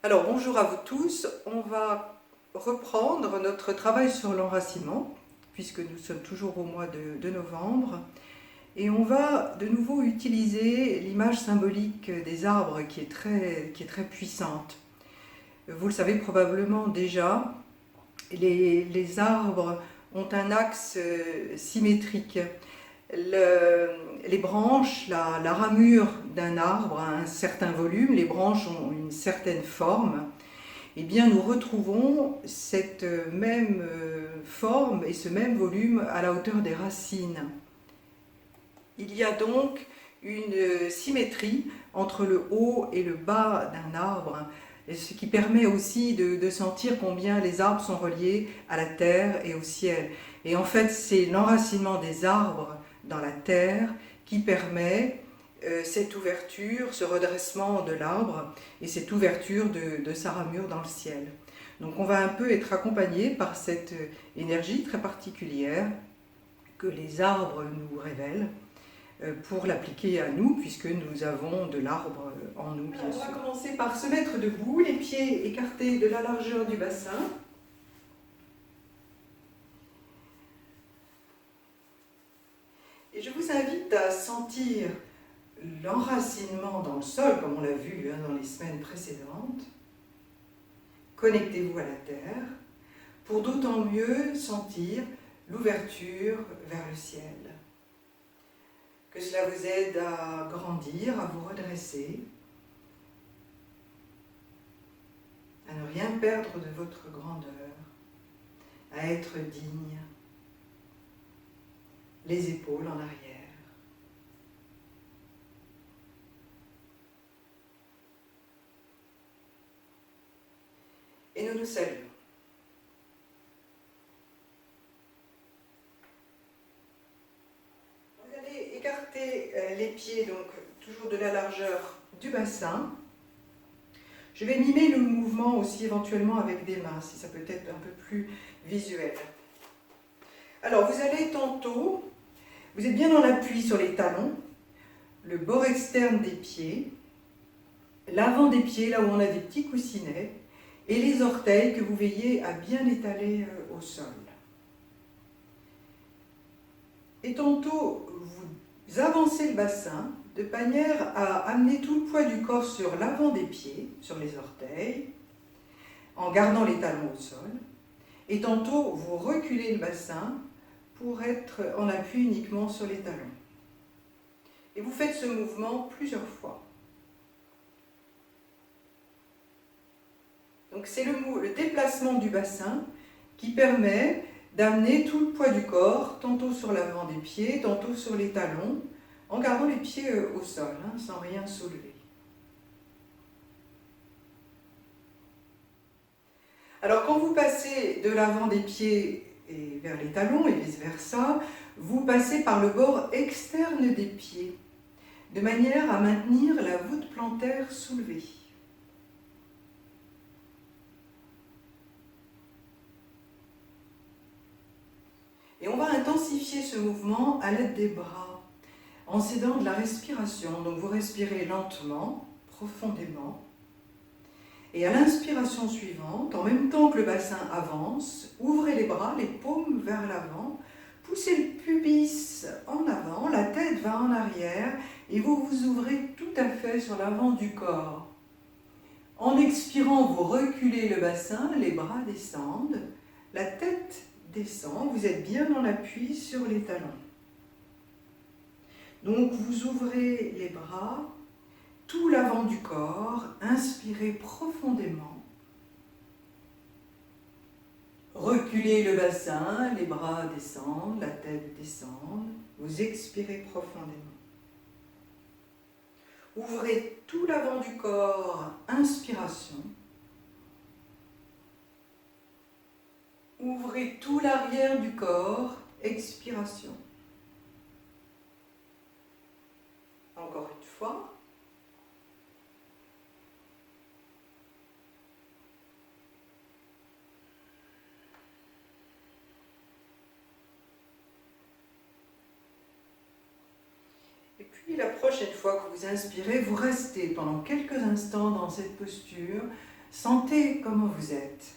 Alors bonjour à vous tous, on va reprendre notre travail sur l'enracinement puisque nous sommes toujours au mois de novembre et on va de nouveau utiliser l'image symbolique des arbres qui est très puissante. Vous le savez probablement déjà, les arbres ont un axe symétrique. Les branches, la ramure d'un arbre a un certain volume, les branches ont une certaine forme. Eh bien, nous retrouvons cette même forme et ce même volume à la hauteur des racines. Il y a donc une symétrie entre le haut et le bas d'un arbre, ce qui permet aussi de sentir combien les arbres sont reliés à la terre et au ciel. Et en fait, c'est l'enracinement des arbres dans la terre qui permet cette ouverture, ce redressement de l'arbre et cette ouverture de sa ramure dans le ciel. Donc on va un peu être accompagné par cette énergie très particulière que les arbres nous révèlent pour l'appliquer à nous, puisque nous avons de l'arbre en nous, bien sûr. On va commencer par se mettre debout, les pieds écartés de la largeur du bassin. Et je vous invite à sentir l'enracinement dans le sol, comme on l'a vu dans les semaines précédentes. Connectez-vous à la terre pour d'autant mieux sentir l'ouverture vers le ciel. Que cela vous aide à grandir, à vous redresser, à ne rien perdre de votre grandeur, à être digne, les épaules en arrière. Et nous nous saluons. Vous allez écarter les pieds, donc toujours de la largeur du bassin. Je vais mimer le mouvement aussi éventuellement avec des mains, si ça peut être un peu plus visuel. Alors vous allez tantôt, vous êtes bien en appui sur les talons, le bord externe des pieds, l'avant des pieds, là où on a des petits coussinets, et les orteils que vous veillez à bien étaler au sol. Et tantôt, vous avancez le bassin de manière à amener tout le poids du corps sur l'avant des pieds, sur les orteils, en gardant les talons au sol. Et tantôt, vous reculez le bassin pour être en appui uniquement sur les talons. Et vous faites ce mouvement plusieurs fois. Donc c'est le déplacement du bassin qui permet d'amener tout le poids du corps, tantôt sur l'avant des pieds, tantôt sur les talons, en gardant les pieds au sol, sans rien soulever. Alors quand vous passez de l'avant des pieds et vers les talons et vice-versa, vous passez par le bord externe des pieds, de manière à maintenir la voûte plantaire soulevée. Et on va intensifier ce mouvement à l'aide des bras, en s'aidant de la respiration. Donc vous respirez lentement, profondément. Et à l'inspiration suivante, en même temps que le bassin avance, ouvrez les bras, les paumes vers l'avant, poussez le pubis en avant, la tête va en arrière et vous vous ouvrez tout à fait sur l'avant du corps. En expirant, vous reculez le bassin, les bras descendent, la tête descend, vous êtes bien en appui sur les talons. Donc vous ouvrez les bras, tout l'avant du corps, inspirez profondément. Reculez le bassin, les bras descendent, la tête descend, vous expirez profondément. Ouvrez tout l'avant du corps, inspiration. Ouvrez tout l'arrière du corps, expiration. Encore une fois. Et puis la prochaine fois que vous inspirez, vous restez pendant quelques instants dans cette posture Sentez comment vous êtes.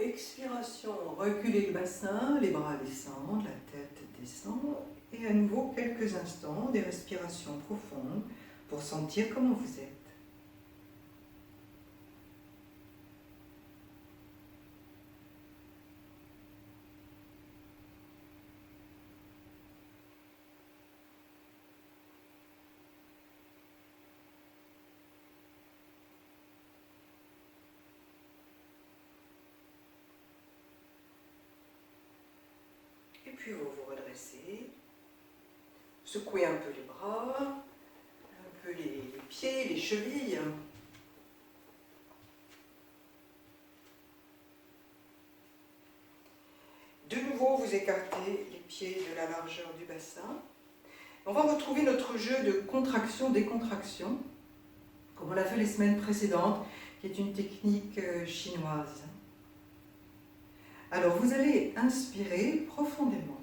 Expiration, reculez le bassin, les bras descendent, la tête descend, et à nouveau quelques instants, des respirations profondes pour sentir comment vous êtes. Et puis vous vous redressez, secouez un peu les bras, un peu les pieds, les chevilles. De nouveau, vous écartez les pieds de la largeur du bassin. On va retrouver notre jeu de contraction-décontraction, comme on l'a fait les semaines précédentes, qui est une technique chinoise. Alors, vous allez inspirer profondément.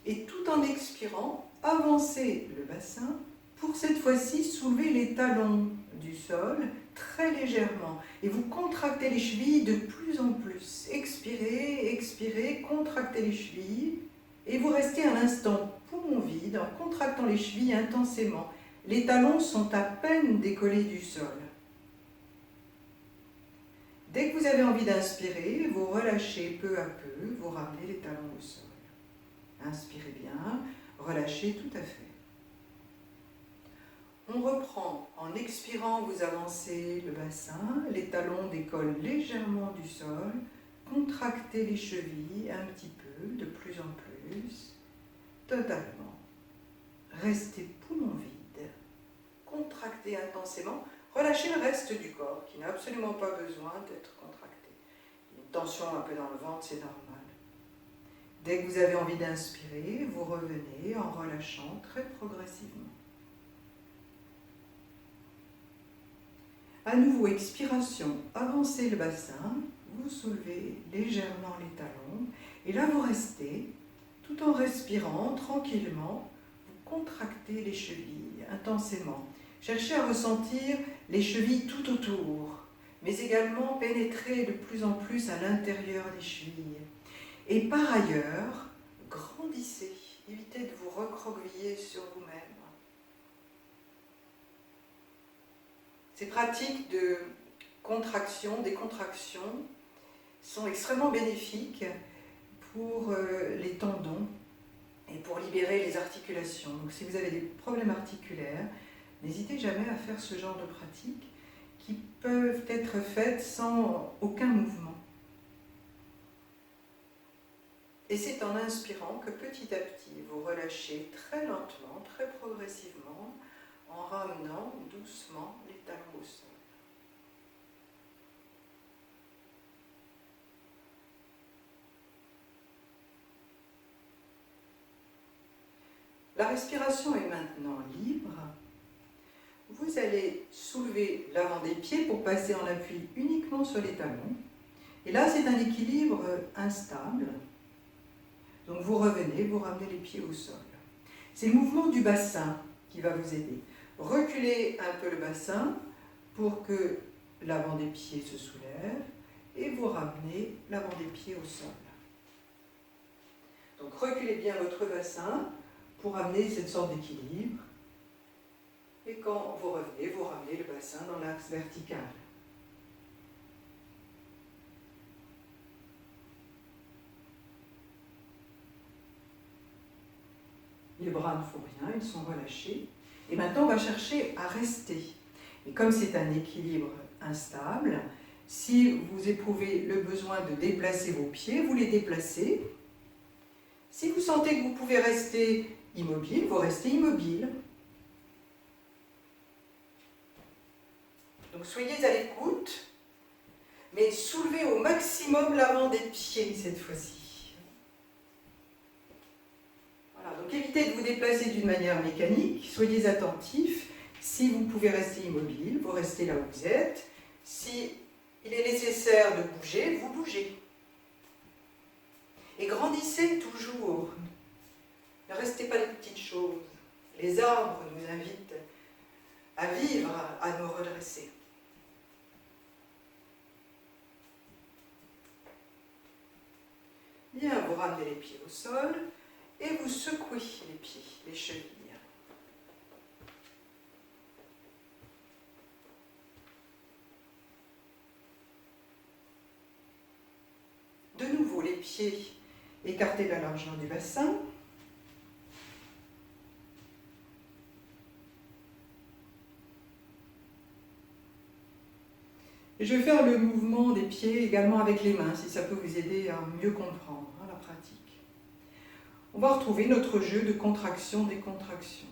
Et tout en expirant, avancez le bassin pour cette fois-ci soulever les talons du sol très légèrement. Et vous contractez les chevilles de plus en plus. Expirez, expirez, contractez les chevilles. Et vous restez un instant poumon vide en contractant les chevilles intensément. Les talons sont à peine décollés du sol. Dès que vous avez envie d'inspirer, vous relâchez peu à peu, vous ramenez les talons au sol. Inspirez bien, relâchez tout à fait. On reprend en expirant, vous avancez le bassin, les talons décollent légèrement du sol, contractez les chevilles un petit peu, de plus en plus, totalement. Restez poumon vide, contractez intensément, relâchez le reste du corps qui n'a absolument pas besoin d'être contracté. Une tension un peu dans le ventre, c'est normal. Dès que vous avez envie d'inspirer, vous revenez en relâchant très progressivement. À nouveau, expiration, avancez le bassin, vous soulevez légèrement les talons, et là vous restez, tout en respirant tranquillement, vous contractez les chevilles intensément. Cherchez à ressentir les chevilles tout autour, mais également pénétrer de plus en plus à l'intérieur des chevilles. Et par ailleurs, grandissez, évitez de vous recroqueviller sur vous-même. Ces pratiques de contraction, décontraction, sont extrêmement bénéfiques pour les tendons et pour libérer les articulations. Donc si vous avez des problèmes articulaires, n'hésitez jamais à faire ce genre de pratiques qui peuvent être faites sans aucun mouvement. Et c'est en inspirant que petit à petit, vous relâchez très lentement, très progressivement, en ramenant doucement les talons au sol. La respiration est maintenant libre. Vous allez soulever l'avant des pieds pour passer en appui uniquement sur les talons. Et là, c'est un équilibre instable. Donc vous revenez, vous ramenez les pieds au sol. C'est le mouvement du bassin qui va vous aider. Reculez un peu le bassin pour que l'avant des pieds se soulève et vous ramenez l'avant des pieds au sol. Donc reculez bien votre bassin pour amener cette sorte d'équilibre. Et quand vous revenez, vous ramenez le bassin dans l'axe vertical. Les bras ne font rien, ils sont relâchés. Et maintenant, on va chercher à rester. Et comme c'est un équilibre instable, si vous éprouvez le besoin de déplacer vos pieds, vous les déplacez. Si vous sentez que vous pouvez rester immobile, vous restez immobile. Donc soyez à l'écoute, mais soulevez au maximum l'avant des pieds cette fois-ci. Voilà, Donc évitez de vous déplacer d'une manière mécanique, soyez attentifs. Si vous pouvez rester immobile, vous restez là où vous êtes. Si il est nécessaire de bouger, vous bougez. Et grandissez toujours. Ne restez pas les petites choses. Les arbres nous invitent à vivre, à nous redresser. Bien, vous ramenez les pieds au sol et vous secouez les pieds, les chevilles. De nouveau, les pieds écartés de la largeur du bassin. Et je vais faire le mouvement des pieds également avec les mains, si ça peut vous aider à mieux comprendre la pratique. On va retrouver notre jeu de contraction-décontraction.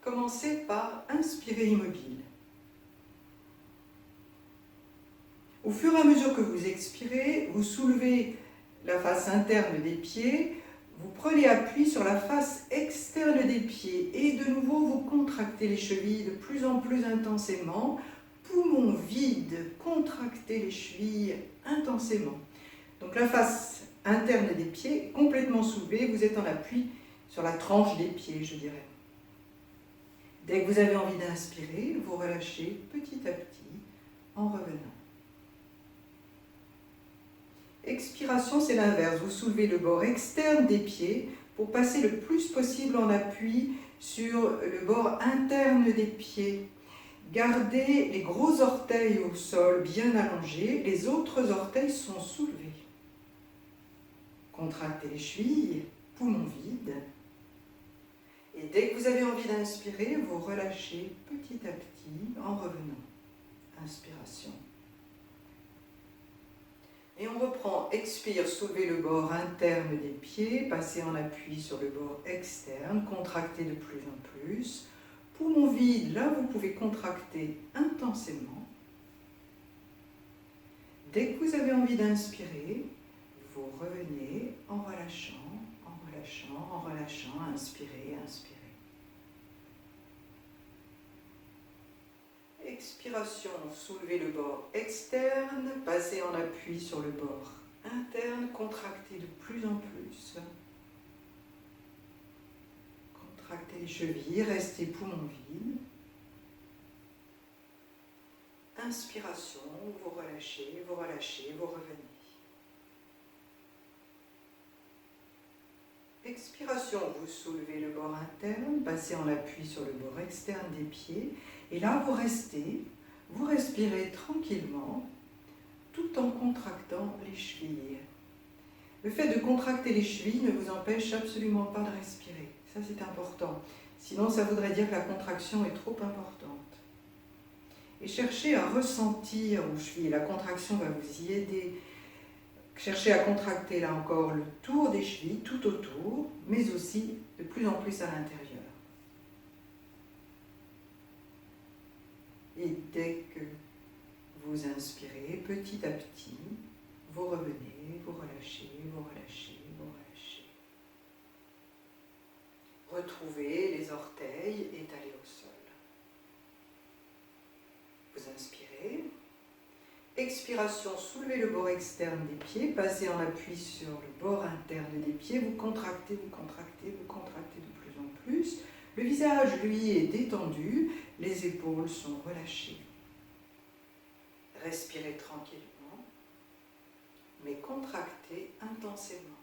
Commencez par inspirer immobile. Au fur et à mesure que vous expirez, vous soulevez la face interne des pieds, vous prenez appui sur la face externe des pieds et de nouveau vous contractez les chevilles de plus en plus intensément. Poumon vide, contractez les chevilles intensément. Donc la face interne des pieds complètement soulevée, vous êtes en appui sur la tranche des pieds, je dirais. Dès que vous avez envie d'inspirer, vous relâchez petit à petit en revenant. Expiration, c'est l'inverse. Vous soulevez le bord externe des pieds pour passer le plus possible en appui sur le bord interne des pieds. Gardez les gros orteils au sol bien allongés, les autres orteils sont soulevés. Contractez les chevilles, poumon vide. Et dès que vous avez envie d'inspirer, vous relâchez petit à petit en revenant. Inspiration. Et on reprend, expire, soulevez le bord interne des pieds, passez en appui sur le bord externe, contractez de plus en plus. Poumon vide, là vous pouvez contracter intensément. Dès que vous avez envie d'inspirer, vous revenez en relâchant, en relâchant, en relâchant, inspirez, inspirez. Expiration, soulevez le bord externe, passez en appui sur le bord interne, contractez de plus en plus. Contractez les chevilles, restez poumon vide. Inspiration, vous relâchez, vous relâchez, vous revenez. Expiration, vous soulevez le bord interne, passez en appui sur le bord externe des pieds. Et là, vous restez, vous respirez tranquillement, tout en contractant les chevilles. Le fait de contracter les chevilles ne vous empêche absolument pas de respirer. Ça, c'est important. Sinon, ça voudrait dire que la contraction est trop importante. Et cherchez à ressentir aux chevilles. La contraction va vous y aider. Cherchez à contracter, là encore, le tour des chevilles, tout autour, mais aussi de plus en plus à l'intérieur. Et dès que vous inspirez, petit à petit, vous revenez, vous relâchez, vous relâchez, vous relâchez. Retrouvez les orteils étalés au sol. Vous inspirez. Expiration, soulevez le bord externe des pieds, passez en appui sur le bord interne des pieds, vous contractez, vous contractez, vous contractez de plus en plus. Le visage, lui, est détendu, les épaules sont relâchées. Respirez tranquillement, mais contractez intensément.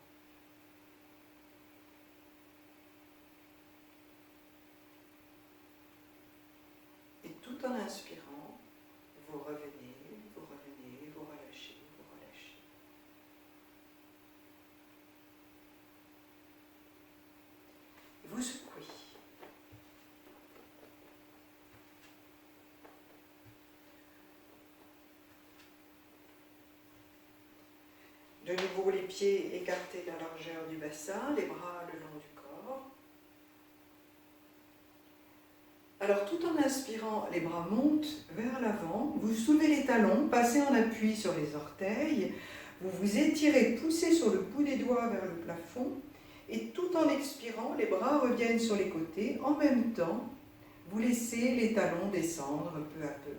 Et tout en inspirant, vous revenez, vous revenez, vous relâchez, vous relâchez. Vous secouez. De nouveau, les pieds écartés de la largeur du bassin, les bras le long du corps. Alors, tout en inspirant, les bras montent vers l'avant. Vous soulevez les talons, passez en appui sur les orteils. Vous vous étirez, poussez sur le bout des doigts vers le plafond. Et tout en expirant, les bras reviennent sur les côtés. En même temps, vous laissez les talons descendre peu à peu.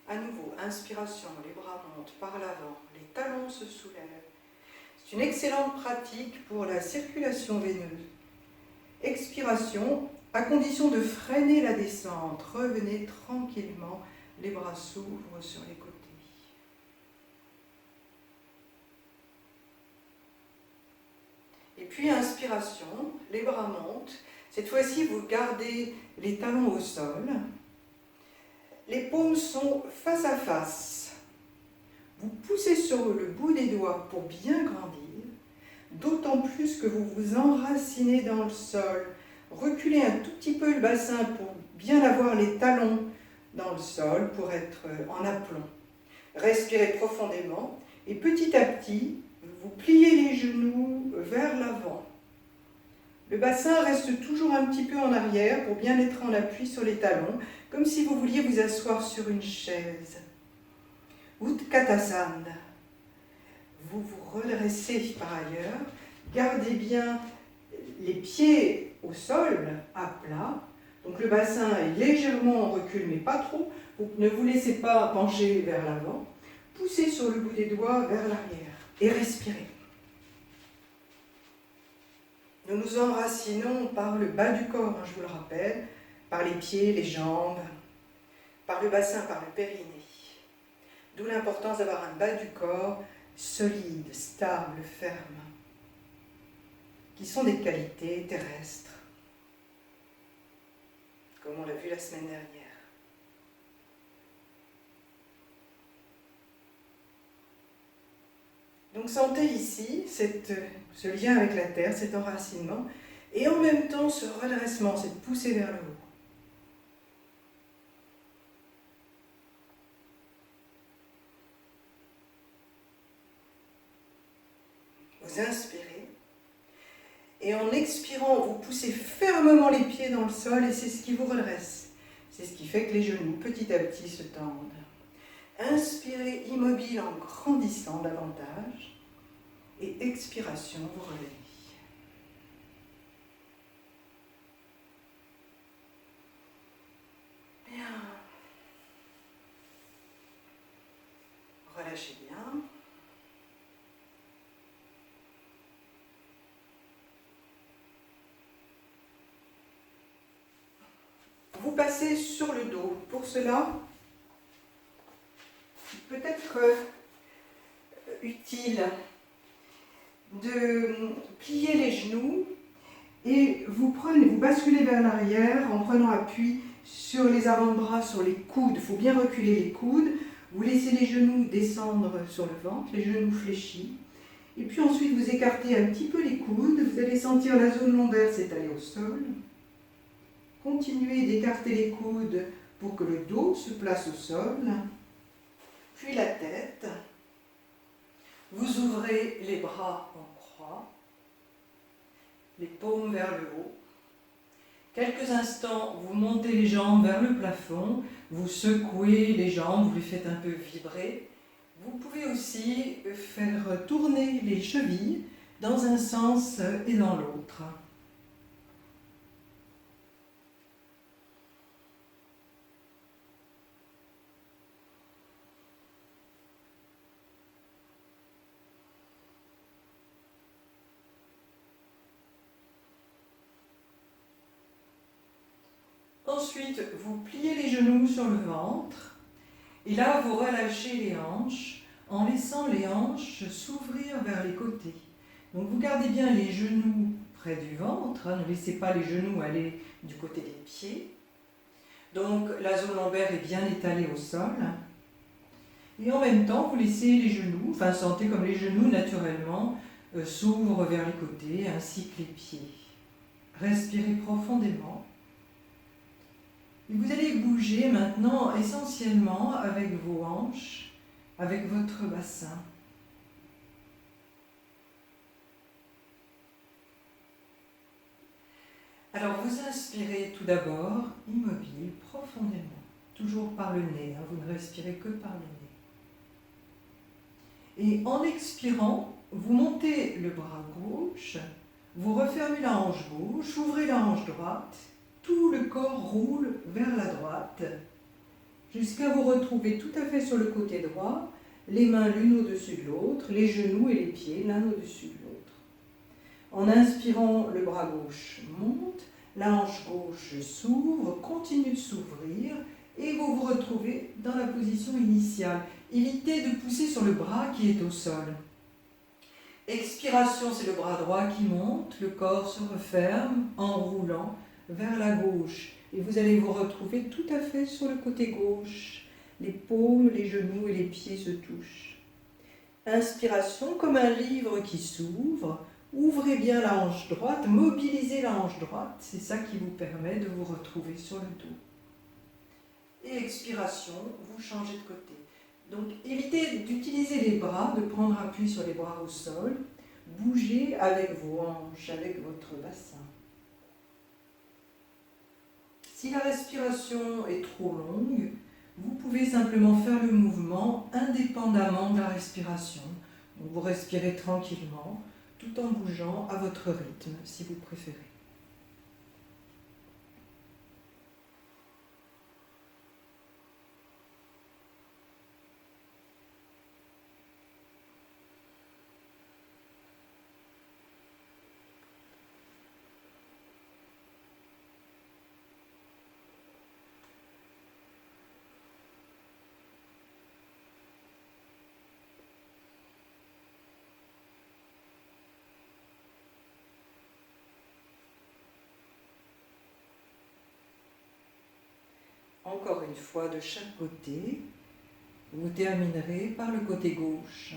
À nouveau, inspiration, les bras montent par l'avant, les talons se soulèvent. C'est une excellente pratique pour la circulation veineuse. Expiration, à condition de freiner la descente, revenez tranquillement, les bras s'ouvrent sur les côtés. Et puis inspiration, les bras montent. Cette fois-ci, vous gardez les talons au sol. Les paumes sont face à face. Vous poussez sur le bout des doigts pour bien grandir, d'autant plus que vous vous enracinez dans le sol. Reculez un tout petit peu le bassin pour bien avoir les talons dans le sol, pour être en aplomb. Respirez profondément et petit à petit, vous pliez les genoux vers l'avant. Le bassin reste toujours un petit peu en arrière pour bien être en appui sur les talons, comme si vous vouliez vous asseoir sur une chaise. Utkatasana. Vous vous redressez par ailleurs. Gardez bien les pieds au sol, à plat. Donc le bassin est légèrement en recul, mais pas trop. Ne vous laissez pas pencher vers l'avant. Poussez sur le bout des doigts vers l'arrière et respirez. Nous nous enracinons par le bas du corps, je vous le rappelle, par les pieds, les jambes, par le bassin, par le périnée. D'où l'importance d'avoir un bas du corps solide, stable, ferme, qui sont des qualités terrestres, comme on l'a vu la semaine dernière. Donc sentez ici ce lien avec la terre, cet enracinement, et en même temps ce redressement, cette poussée vers le haut. Vous inspirez, et en expirant, vous poussez fermement les pieds dans le sol, et c'est ce qui vous redresse. C'est ce qui fait que les genoux, petit à petit, se tendent. Inspirez immobile en grandissant davantage, et expiration, vous relevez. Bien. Relâchez bien. Vous passez sur le dos. Pour cela, peut-être utile de plier les genoux et vous basculez vers l'arrière en prenant appui sur les avant-bras, sur les coudes. Il faut bien reculer les coudes. Vous laissez les genoux descendre sur le ventre, les genoux fléchis. Et puis ensuite, vous écartez un petit peu les coudes. Vous allez sentir la zone lombaire s'étaler au sol. Continuez d'écarter les coudes pour que le dos se place au sol. Puis la tête. Vous ouvrez les bras en croix, les paumes vers le haut. Quelques instants, vous montez les jambes vers le plafond, vous secouez les jambes, vous les faites un peu vibrer. Vous pouvez aussi faire tourner les chevilles dans un sens et dans l'autre. Ensuite, vous pliez les genoux sur le ventre et là, vous relâchez les hanches en laissant les hanches s'ouvrir vers les côtés. Donc, vous gardez bien les genoux près du ventre, ne laissez pas les genoux aller du côté des pieds. Donc, la zone lombaire est bien étalée au sol. Et en même temps, vous laissez les genoux, sentez comme les genoux naturellement s'ouvrent vers les côtés ainsi que les pieds. Respirez profondément. Et vous allez bouger maintenant essentiellement avec vos hanches, avec votre bassin. Alors vous inspirez tout d'abord, immobile, profondément, toujours par le nez, vous ne respirez que par le nez. Et en expirant, vous montez le bras gauche, vous refermez la hanche gauche, ouvrez la hanche droite, tout le corps roule vers la droite, jusqu'à vous retrouver tout à fait sur le côté droit, les mains l'une au-dessus de l'autre, les genoux et les pieds l'un au-dessus de l'autre. En inspirant, le bras gauche monte, la hanche gauche s'ouvre, continue de s'ouvrir, et vous vous retrouvez dans la position initiale. Évitez de pousser sur le bras qui est au sol. Expiration, c'est le bras droit qui monte, le corps se referme en roulant vers la gauche. Et vous allez vous retrouver tout à fait sur le côté gauche. Les paumes, les genoux et les pieds se touchent. Inspiration, comme un livre qui s'ouvre. Ouvrez bien la hanche droite, mobilisez la hanche droite. C'est ça qui vous permet de vous retrouver sur le dos. Et expiration, vous changez de côté. Donc évitez d'utiliser les bras, de prendre appui sur les bras au sol. Bougez avec vos hanches, avec votre bassin. Si la respiration est trop longue, vous pouvez simplement faire le mouvement indépendamment de la respiration. Donc vous respirez tranquillement, tout en bougeant à votre rythme, si vous préférez. Encore une fois de chaque côté, vous terminerez par le côté gauche.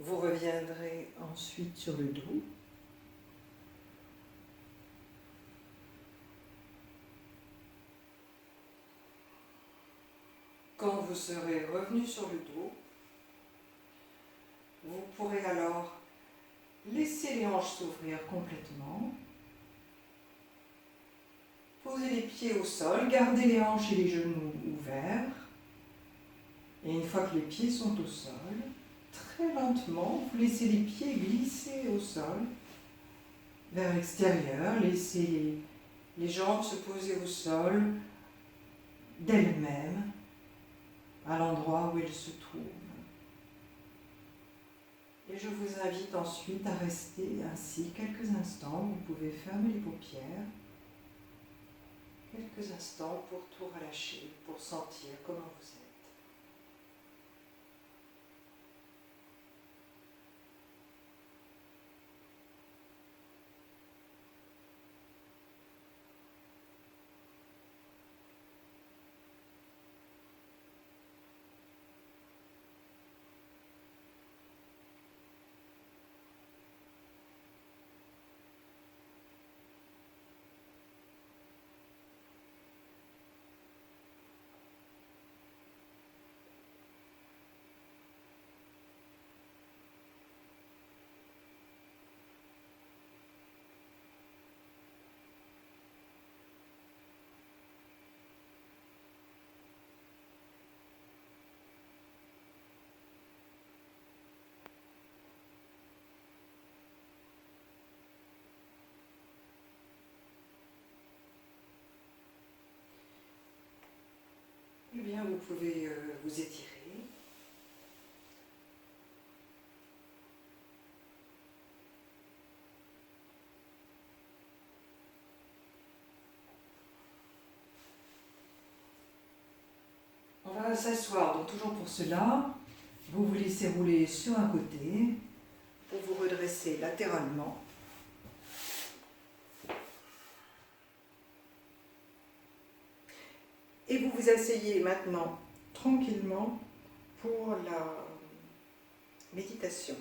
Vous reviendrez ensuite sur le dos. Quand vous serez revenu sur le dos, vous pourrez alors laisser les hanches s'ouvrir complètement. Posez les pieds au sol, gardez les hanches et les genoux ouverts. Et une fois que les pieds sont au sol, très lentement, vous laissez les pieds glisser au sol vers l'extérieur. Laissez les jambes se poser au sol d'elles-mêmes, à l'endroit où elles se trouvent. Et je vous invite ensuite à rester ainsi quelques instants. Vous pouvez fermer les paupières. Quelques instants pour tout relâcher, pour sentir comment vous êtes. Eh bien, vous pouvez vous étirer. On va s'asseoir, donc toujours pour cela, vous vous laissez rouler sur un côté pour vous redresser latéralement. Et vous vous asseyez maintenant tranquillement pour la méditation.